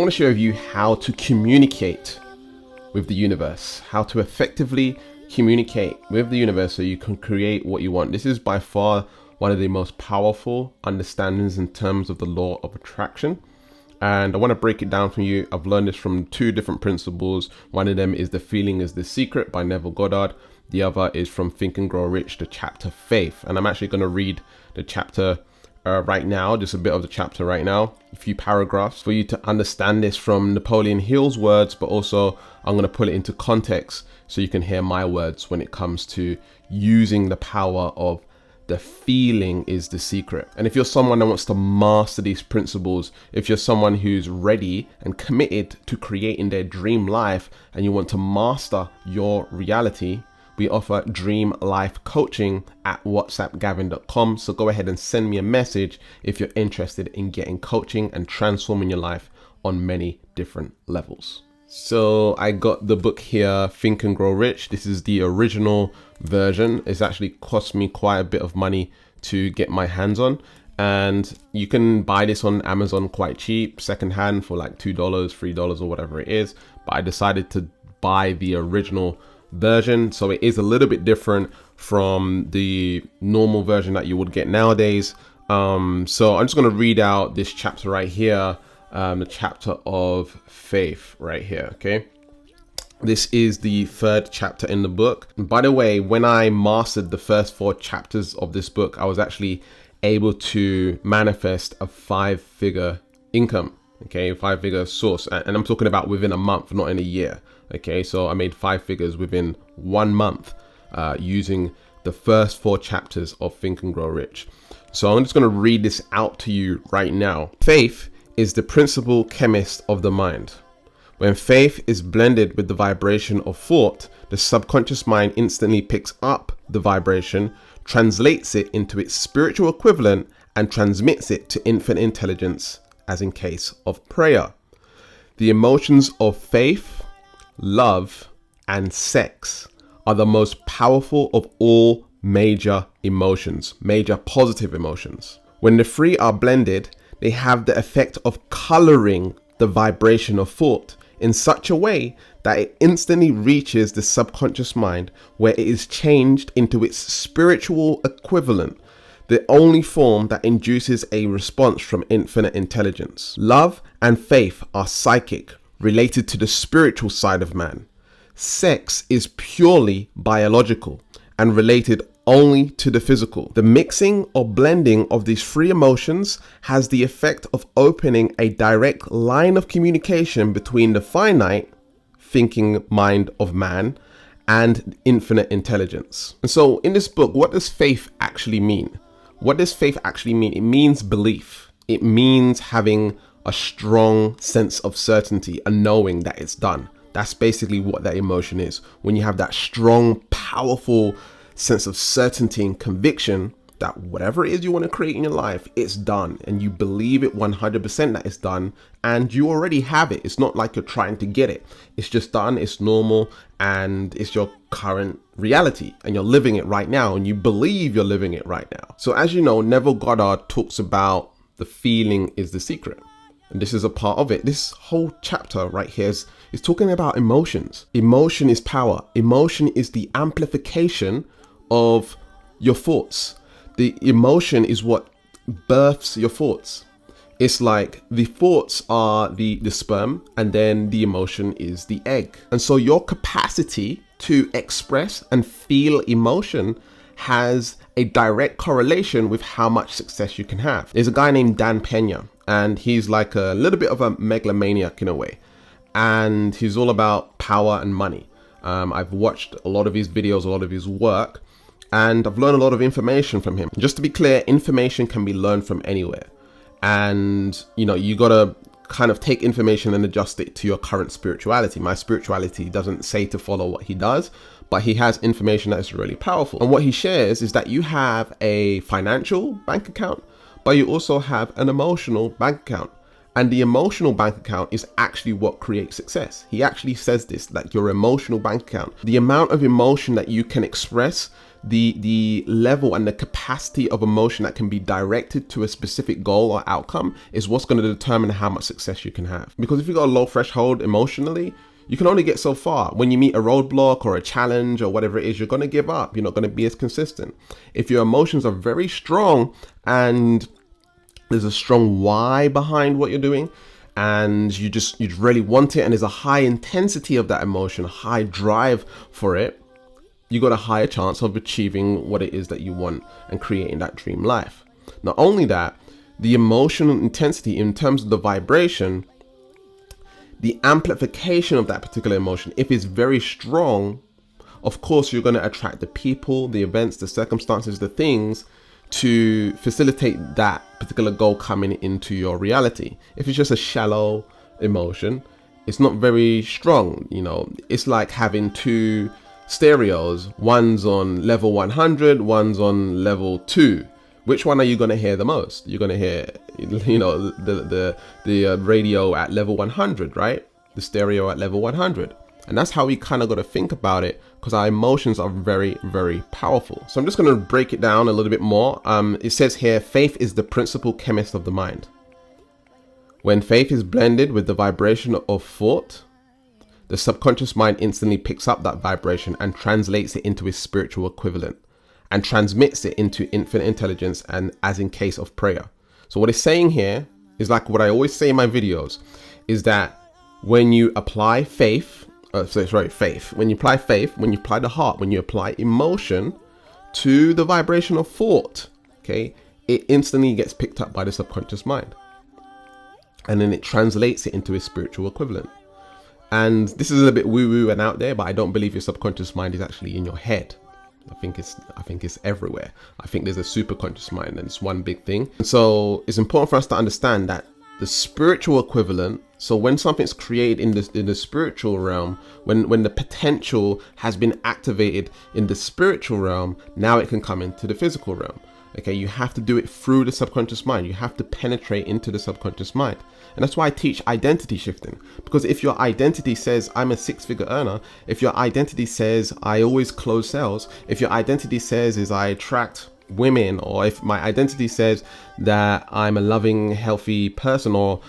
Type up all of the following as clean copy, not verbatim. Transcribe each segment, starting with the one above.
want to share with you how to communicate with the universe, how to effectively communicate with the universe so you can create what you want. This is by far one of the most powerful understandings in terms of the law of attraction. And I want to break it down for you. I've learned this from two different principles. One of them is The Feeling is the Secret by Neville Goddard. The other is from Think and Grow Rich, the chapter Faith. And I'm actually going to read the chapter right now, just a bit of the chapter right now, a few paragraphs for you to understand this from Napoleon Hill's words, but also I'm going to put it into context so you can hear my words when it comes to using the power of the feeling is the secret. And if you're someone that wants to master these principles, if you're someone who's ready and committed to creating their dream life and you want to master your reality, we offer dream life coaching at whatsappgavin.com. So go ahead and send me a message if you're interested in getting coaching and transforming your life on many different levels. So I got the book here, Think and Grow Rich. This is the original version. It's actually cost me quite a bit of money to get my hands on. And you can buy this on Amazon quite cheap, secondhand for like $2, $3 or whatever it is. But I decided to buy the original version, so it is a little bit different from the normal version that you would get nowadays. So I'm just going to read out this chapter right here, the chapter of faith right here. Okay, this is the third chapter in the book. And by the way, when I mastered the first 4 chapters of this book, I was actually able to manifest a 5-figure income. Okay, 5-figure source, and I'm talking about within a month, not in a year. Okay, so I made 5 figures within 1 month using the first 4 chapters of Think and Grow Rich. So I'm just going to read this out to you right now. Faith is the principal chemist of the mind. When faith is blended with the vibration of thought, the subconscious mind instantly picks up the vibration, translates it into its spiritual equivalent, and transmits it to infinite intelligence, as in case of prayer. The emotions of faith, love, and sex are the most powerful of all major emotions, major positive emotions. When the 3 are blended, they have the effect of coloring the vibration of thought in such a way that it instantly reaches the subconscious mind, where it is changed into its spiritual equivalent, the only form that induces a response from infinite intelligence. Love and faith are psychic, related to the spiritual side of man. Sex is purely biological and related only to the physical. The mixing or blending of these 3 emotions has the effect of opening a direct line of communication between the finite thinking mind of man and infinite intelligence. And so in this book, what does faith actually mean? What does faith actually mean? It means belief. It means having a strong sense of certainty and knowing that it's done. That's basically what that emotion is. When you have that strong, powerful sense of certainty and conviction that whatever it is you want to create in your life, it's done. And you believe it 100% that it's done, and you already have it. It's not like you're trying to get it. It's just done. It's normal, and it's your current reality, and you're living it right now, and you believe you're living it right now. So as you know, Neville Goddard talks about the feeling is the secret. And this is a part of it. This whole chapter right here is talking about emotions. Emotion is power. Emotion is the amplification of your thoughts. The emotion is what births your thoughts. It's like the thoughts are the sperm, and then the emotion is the egg. And so your capacity to express and feel emotion has a direct correlation with how much success you can have. There's a guy named Dan Pena, and he's like a little bit of a megalomaniac in a way. And he's all about power and money. I've watched a lot of his videos, a lot of his work, and I've learned a lot of information from him. Just to be clear, information can be learned from anywhere. And, you got to kind of take information and adjust it to your current spirituality. My spirituality doesn't say to follow what he does, but he has information that is really powerful. And what he shares is that you have a financial bank account, but you also have an emotional bank account. And the emotional bank account is actually what creates success. He actually says this, like your emotional bank account. The amount of emotion that you can express the level and the capacity of emotion that can be directed to a specific goal or outcome is what's going to determine how much success you can have. Because if you've got a low threshold emotionally, you can only get so far. When you meet a roadblock or a challenge or whatever it is, you're going to give up. You're not going to be as consistent. If your emotions are very strong and there's a strong why behind what you're doing, and you really want it, and there's a high intensity of that emotion, a high drive for it, you got a higher chance of achieving what it is that you want and creating that dream life. Not only that, the emotional intensity in terms of the vibration, the amplification of that particular emotion, if it's very strong, of course, you're going to attract the people, the events, the circumstances, the things to facilitate that particular goal coming into your reality. If it's just a shallow emotion, it's not very strong. You know, it's like having two stereos. One's on level 100, one's on level 2. Which one are you going to hear the most? You're going to hear, you know, the radio at level 100, right? The stereo at level 100. And that's how we kind of got to think about it, because our emotions are very, very powerful. So I'm just going to break it down a little bit more. It says here, faith is the principal chemist of the mind. When faith is blended with the vibration of thought, the subconscious mind instantly picks up that vibration and translates it into its spiritual equivalent and transmits it into infinite intelligence, and as in case of prayer. So what it's saying here is, like what I always say in my videos, is that when you apply faith, when you apply faith, when you apply the heart, when you apply emotion to the vibration of thought, okay, it instantly gets picked up by the subconscious mind. And then it translates it into its spiritual equivalent. And this is a little bit woo-woo and out there, but I don't believe your subconscious mind is actually in your head. I think it's everywhere. I think there's a superconscious mind, and it's one big thing. And so it's important for us to understand that the spiritual equivalent, so when something's created in the spiritual realm, when the potential has been activated in the spiritual realm, now it can come into the physical realm. Okay, you have to do it through the subconscious mind. You have to penetrate into the subconscious mind. And that's why I teach identity shifting. Because if your identity says I'm a 6-figure earner, if your identity says I always close sales, if your identity says is I attract women, or if my identity says that I'm a loving, healthy person, or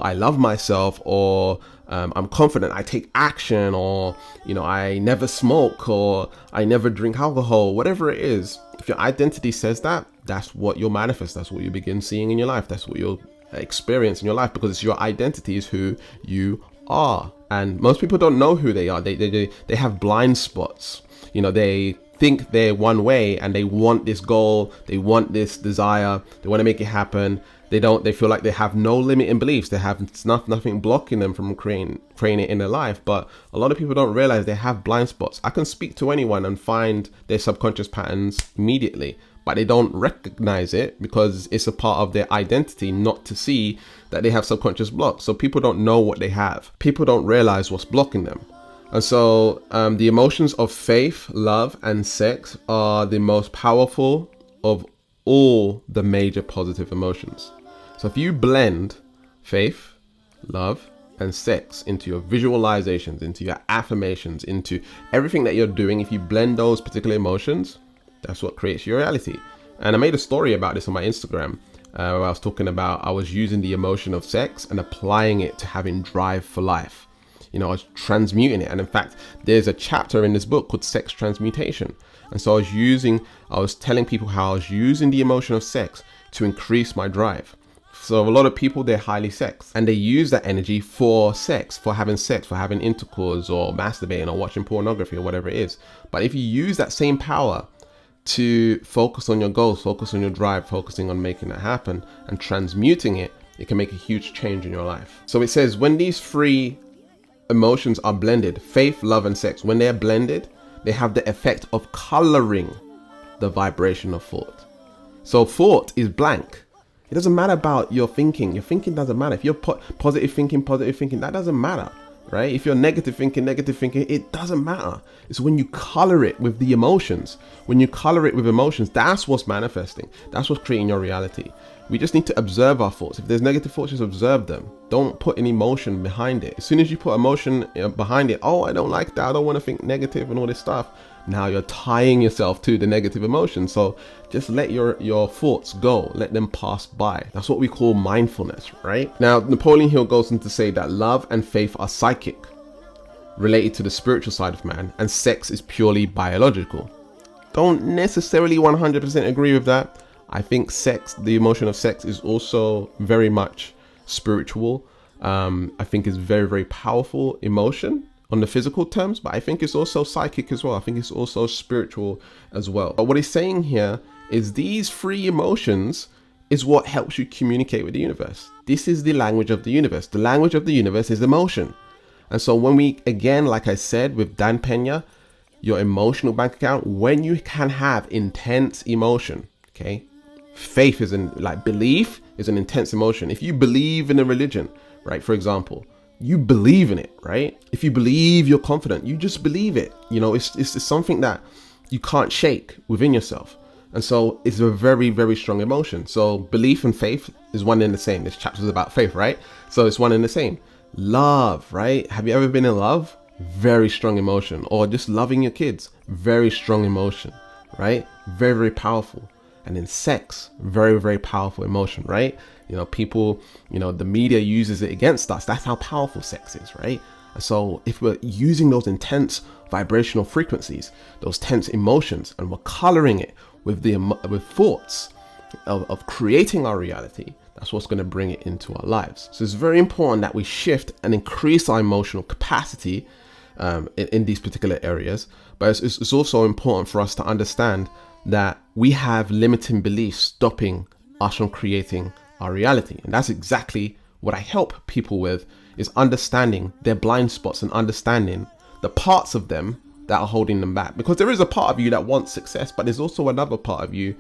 I love myself, or I'm confident, I take action, or, you know, I never smoke, or I never drink alcohol, whatever it is, if your identity says that, that's what you'll manifest. That's what you begin seeing in your life. That's what you'll experience in your life, because it's your identity is who you are. And most people don't know who they are. They have blind spots. You know, they think they're one way, and they want this goal, they want this desire, they want to make it happen. They feel like they have no limiting beliefs. They have nothing blocking them from creating it in their life. But a lot of people don't realize they have blind spots. I can speak to anyone and find their subconscious patterns immediately, but they don't recognize it because it's a part of their identity not to see that they have subconscious blocks. So people don't know what they have. People don't realize what's blocking them. And so the emotions of faith, love, and sex are the most powerful of all the major positive emotions. So if you blend faith, love, and sex into your visualizations, into your affirmations, into everything that you're doing, if you blend those particular emotions, that's what creates your reality. And I made a story about this on my Instagram where I was talking about I was using the emotion of sex and applying it to having drive for life. You know, I was transmuting it. And in fact, there's a chapter in this book called Sex Transmutation. And so I was telling people how I was using the emotion of sex to increase my drive. So a lot of people, they're highly sex, and they use that energy for sex, for having intercourse, or masturbating, or watching pornography, or whatever it is. But if you use that same power to focus on your goals, focus on your drive, focusing on making that happen and transmuting it, it can make a huge change in your life. So it says when these three emotions are blended, faith, love, and sex, when they're blended, they have the effect of coloring the vibration of thought. So thought is blank. It doesn't matter about your thinking. Your thinking doesn't matter. If you're positive thinking, that doesn't matter, right? If you're negative thinking, it doesn't matter. It's when you color it with the emotions. When you color it with emotions, that's what's manifesting. That's what's creating your reality. We just need to observe our thoughts. If there's negative thoughts, just observe them. Don't put any emotion behind it. As soon as you put emotion behind it, oh, I don't like that, I don't want to think negative and all this stuff, Now you're tying yourself to the negative emotion. So just let your thoughts go, let them pass by. That's what we call mindfulness, right? Now, Napoleon Hill goes on to say that love and faith are psychic, related to the spiritual side of man, and sex is purely biological. Don't necessarily 100% agree with that. I think sex, the emotion of sex, is also very much spiritual. I think it's very, very powerful emotion on the physical terms, but I think it's also psychic as well. I think it's also spiritual as well. But what he's saying here is these three emotions is what helps you communicate with the universe. This is the language of the universe. The language of the universe is emotion. And so when we, again, like I said, with Dan Pena, your emotional bank account, when you can have intense emotion, okay? Faith is belief is an intense emotion. If you believe in a religion, right? For example, you believe in it, right? If you believe you're confident, you just believe it. You know, it's something that you can't shake within yourself. And so it's a very, very strong emotion. So belief and faith is one and the same. This chapter is about faith, right? So it's one and the same. Love, right? Have you ever been in love? Very strong emotion. Or just loving your kids, very strong emotion, right? Very, very powerful. And in sex, very, very powerful emotion, right? You know, people, you know, the media uses it against us. That's how powerful sex is, right? And so if we're using those intense vibrational frequencies, those tense emotions, and we're coloring it with with thoughts of creating our reality, that's what's going to bring it into our lives. So it's very important that we shift and increase our emotional capacity in these particular areas. But it's also important for us to understand that we have limiting beliefs stopping us from creating our reality. And that's exactly what I help people with, is understanding their blind spots and understanding the parts of them that are holding them back. Because there is a part of you that wants success, but there's also another part of you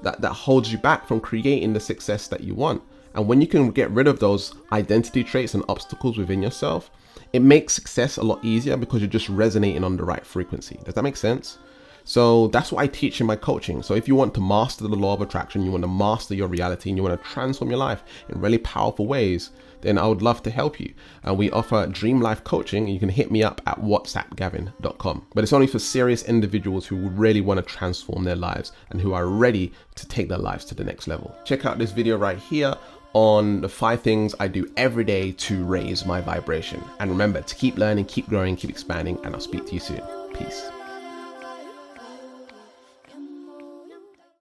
that holds you back from creating the success that you want. And when you can get rid of those identity traits and obstacles within yourself, it makes success a lot easier because you're just resonating on the right frequency. Does that make sense? So that's what I teach in my coaching. So if you want to master the law of attraction, you want to master your reality, and you want to transform your life in really powerful ways, then I would love to help you. And we offer Dream Life Coaching, and you can hit me up at whatsappgavin.com. But it's only for serious individuals who really want to transform their lives and who are ready to take their lives to the next level. Check out this video right here on the 5 things I do every day to raise my vibration. And remember to keep learning, keep growing, keep expanding, and I'll speak to you soon. Peace.